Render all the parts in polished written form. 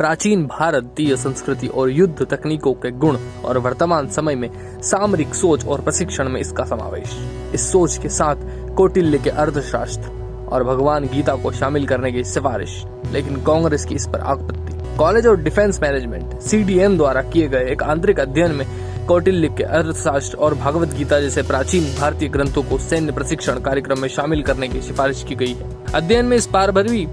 प्राचीन भारतीय संस्कृति और युद्ध तकनीकों के गुण और वर्तमान समय में सामरिक सोच और प्रशिक्षण में इसका समावेश। इस सोच के साथ कौटिल्य के अर्थशास्त्र और भगवान गीता को शामिल करने की सिफारिश, लेकिन कांग्रेस की इस पर आपत्ति। College of defence management (CDM) द्वारा किए गए एक आंतरिक अध्ययन में कौटिल्य के अर्थशास्त्र और भगवत गीता जैसे प्राचीन भारतीय ग्रंथों को सैन्य प्रशिक्षण कार्यक्रम में शामिल करने की सिफारिश की गई है। अध्ययन में इस बार भी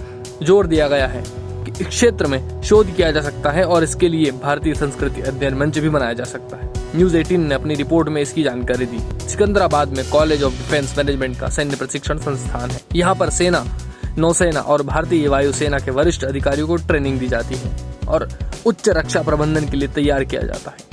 जोर दिया गया है कि इस क्षेत्र में शोध किया जा सकता है और इसके लिए भारतीय संस्कृति अध्ययन मंच भी बनाया जा सकता है। न्यूज 18 ने अपनी रिपोर्ट में इसकी जानकारी दी। सिकंदराबाद में कॉलेज ऑफ डिफेंस मैनेजमेंट का सैन्य प्रशिक्षण संस्थान है। यहाँ पर सेना, नौसेना और भारतीय वायुसेना के वरिष्ठ अधिकारियों को ट्रेनिंग दी जाती है और उच्च रक्षा प्रबंधन के लिए तैयार किया जाता है।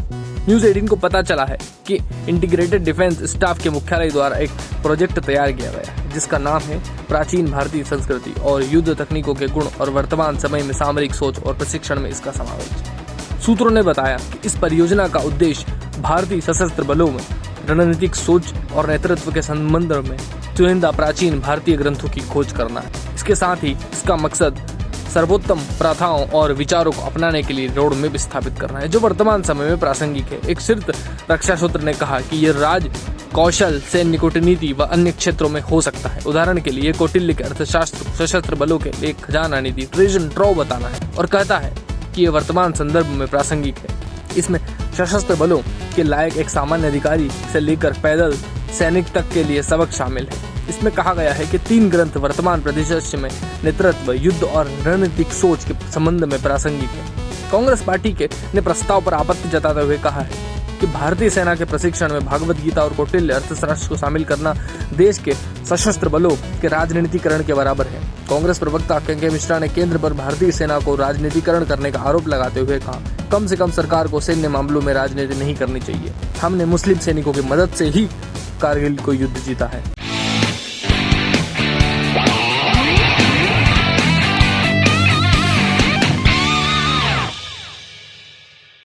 न्यूज 18 को पता चला है कि इंटीग्रेटेड डिफेंस स्टाफ के मुख्यालय द्वारा एक प्रोजेक्ट तैयार किया गया है जिसका नाम है प्राचीन भारतीय संस्कृति और युद्ध तकनीकों के गुण और वर्तमान समय में सामरिक सोच और प्रशिक्षण में इसका समावेश। सूत्रों ने बताया कि इस परियोजना का उद्देश्य भारतीय सशस्त्र बलों में रणनीतिक सोच और नेतृत्व के संबंध में चुनिंदा प्राचीन भारतीय ग्रंथों की खोज करना है। इसके साथ ही इसका मकसद सर्वोत्तम प्रथाओं और विचारों को अपनाने के लिए रोड मैप स्थापित करना है जो वर्तमान समय में प्रासंगिक है। एक शीर्ष रक्षा सूत्र ने कहा कि यह राज कौशल, सैन्य कूटनीति व अन्य क्षेत्रों में हो सकता है। उदाहरण के लिए कौटिल्य के अर्थशास्त्र सशस्त्र बलों के लिए खजाना नीति ट्रेजन ट्रॉव बताना है और कहता है कि यह वर्तमान संदर्भ में प्रासंगिक है। इसमें सशस्त्र बलों के लायक एक सामान्य अधिकारी से लेकर पैदल सैनिक तक के लिए सबक शामिल है। इसमें कहा गया है कि 3 ग्रंथ वर्तमान परिदृश्य में नेतृत्व, युद्ध और रणनीतिक सोच के संबंध में प्रासंगिक है। कांग्रेस पार्टी ने प्रस्ताव पर आपत्ति जताते हुए कहा है कि भारतीय सेना के प्रशिक्षण में भागवत गीता और कौटिल्य अर्थशास्त्र को शामिल करना देश के सशस्त्र बलों के राजनीतिकरण के बराबर है। कांग्रेस प्रवक्ता के मिश्रा ने केंद्र पर भारतीय सेना को राजनीतिकरण करने का आरोप लगाते हुए कहा, कम से कम सरकार को सैन्य मामलों में राजनीति नहीं करनी चाहिए। हमने मुस्लिम सैनिकों की मदद से ही कारगिल को युद्ध जीता है।